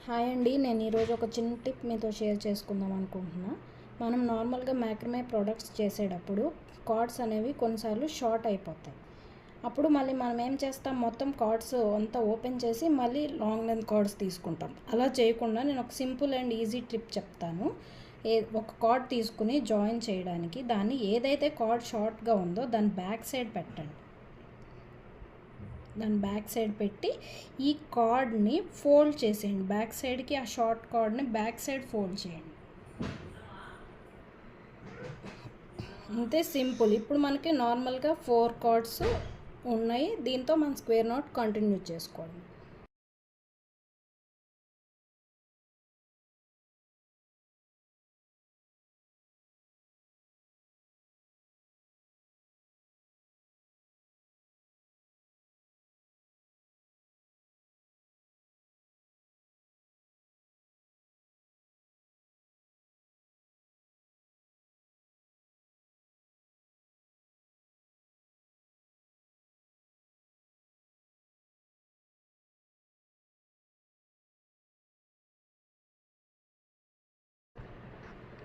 Hi అండి, నేను ఈరోజు ఒక చిన్న టిప్ మీతో షేర్ చేసుకుందాం అనుకుంటున్నా. మనం నార్మల్గా మ్యాక్రమే ప్రోడక్ట్స్ చేసేటప్పుడు కార్డ్స్ అనేవి కొన్నిసార్లు షార్ట్ అయిపోతాయి. అప్పుడు మళ్ళీ మనం ఏం చేస్తాం, మొత్తం కార్డ్స్ అంతా ఓపెన్ చేసి మళ్ళీ లాంగ్ లెంత్ కార్డ్స్ తీసుకుంటాం. అలా చేయకుండా నేను ఒక సింపుల్ అండ్ ఈజీ టిప్ చెప్తాను. ఒక కార్డ్ తీసుకుని జాయిన్ చేయడానికి దాన్ని ఏదైతే కార్డ్ షార్ట్గా ఉందో దాని బ్యాక్ సైడ్ పెట్టండి. దాని బ్యాక్ సైడ్ పెట్టి ఈ కార్డ్ని ఫోల్డ్ చేసేయండి. బ్యాక్ సైడ్కి ఆ షార్ట్ కార్డ్ని బ్యాక్ సైడ్ ఫోల్డ్ చేయండి. అంతే, సింపుల్. ఇప్పుడు మనకి నార్మల్గా 4 కార్డ్స్ ఉన్నాయి. దీంతో మనం స్క్వేర్ నోట్ కంటిన్యూ చేసుకోవడం.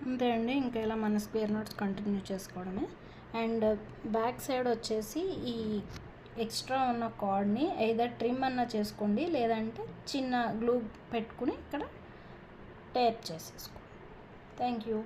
అంతే అండి, ఇంకా ఇలా మన స్క్వేర్ నోట్స్ కంటిన్యూ చేసుకోవడమే. అండ్ బ్యాక్ సైడ్ వచ్చేసి ఈ ఎక్స్ట్రా ఉన్న కార్డ్ని either ట్రిమ్ అన్నా చేసుకోండి, లేదంటే చిన్న గ్లూ పెట్టుకుని ఇక్కడ టేప్ చేసేసుకోండి. Thank you.